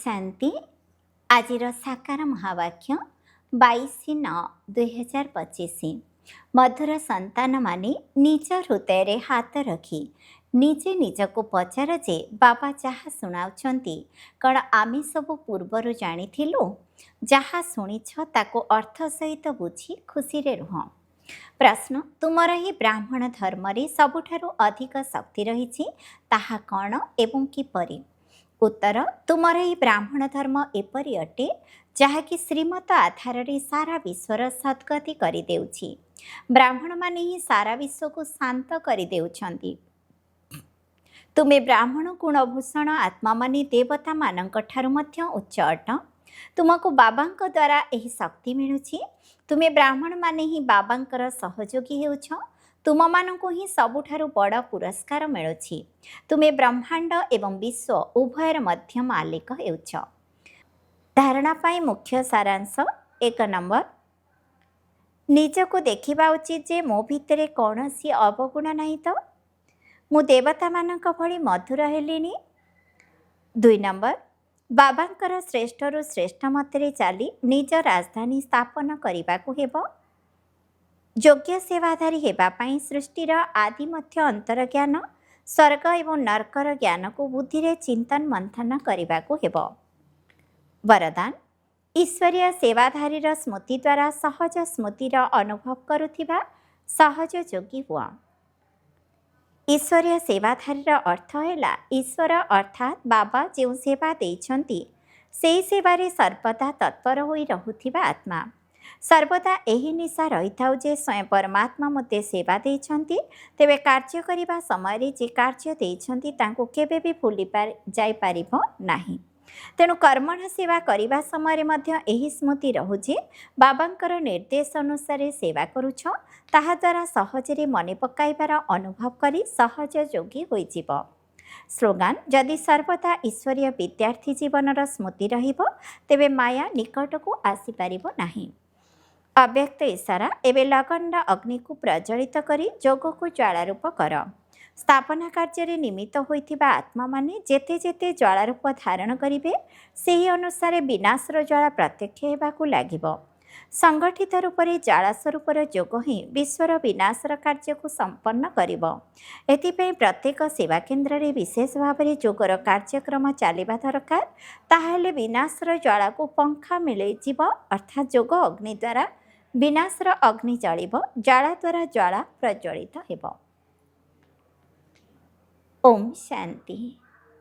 शांति आज साकार महावाक्य 22/9/2025 मधुर संतान माने निज हृदय रे हाथ रखी निजे निज को पचार जे बाबा जहाँ शुणाउछंती कण आमे सब पूर्वर जानिथिलु जहाँ शुणिछ ताको अर्थ सहित बुझी खुशी रे रुह। प्रश्न तुमर ही ब्राह्मण धर्म रे सबुठारु अधिक शक्ति रही ताहा कण एवं किपरि? उत्तर तुमर ही ब्राह्मण धर्म एपरि अटे जहाँकि श्रीमत आधार रे सारा विश्वर सद्गति करि देउछि। ब्राह्मण माने ही सारा विश्व को शांत करि देउछंती। तुमे ब्राह्मण गुणभूषण आत्मा माने देवता मानक ठारु मध्य उच्च अट। तुमको बाबांक द्वारा एही शक्ति मिलुछि। तुमे ब्राह्मण माने ही बाबांकर सहयोगी हेउछ। तुम मानकु ही सबुठारु बड़ पुरस्कार मिलुछि। तुमे ब्रह्मांड एवं विश्व उभयर मध्य मालिक हेउछ। धारणा पाई मुख्य सारांश 1 नंबर निजको देखिबा उचित जे मो भितरे कौनसी अवगुण नहीं तो मु देवता मानक भली मधुर हेलिनी। 2 नंबर बाबांकर श्रेष्ठरु श्रेष्ठ मतरे चाली निज राजधानी स्थापन करिबाकु हेबो। योग्य सेवाधारी हेबा पाई सृष्टिर आदि मध्य अंतर ज्ञान स्वर्ग एवं नरकर ज्ञान को बुद्धि रे चिंतन मंथन करिबाकु हेबो। वरदान ईश्वरीय सेवाधारीर स्मृति द्वारा सहज स्मृतिर अनुभव करुथिबा सहज योगी हुआ। ईश्वरीय सेवाधारीर अर्थ हैला ईश्वर अर्थात बाबा जो सेवा देइछंती सेई सेवारे सर्वदा तत्पर होई रहुथिबा आत्मा। सर्वदा यही निशा रही था जे स्वयं परमात्मा मते सेवा देइछंती तेबे कार्य करिबा समय रे जे कार्य देइछंती तांको केबे भी भूली जाई पारिबो नाही। तेणु कर्मण सेवा करिबा समय रे मध्य एही स्मृति रहु जे बाबांकर निर्देश अनुसार सेवा करूछ ताहा द्वारा सहजरे मने पकाइबार अनुभव करी सहज योगी होई जिवो। स्लोगान जदि सर्वदा ईश्वरीय विद्यार्थी जीवनर स्मृति रहिबो तेबे माया निकट को आसी पारिबो नाही। अव्यक्त इशारा एवं लगन अग्नि को प्रज्वलित करी जोग को ज्वालारूप कर। स्थापना कार्य निमित्त होइथिबा आत्मा माने जेते जेते ज्वालारूप धारण करिवे सेही अनुसार विनाशर ज्वाला प्रत्यक्ष हेबाकु लागिबो। संगठित रूप से ज्वाला स्वरूपर जोग ही विश्वर विनाशर कार्य को संपन्न करिबो। एथिपई प्रत्येक सेवा केन्द्र रे विशेष भाव में जोगर कार्यक्रम चलिबा दरकार। ताहेले विनाशर ज्वाला को पंखा मिले जीव अर्थात जोग अग्नि द्वारा विनाशर अग्नि जलिब ज्वाला द्वारा ज्वाला प्रज्वलित हेब। ओम शांति।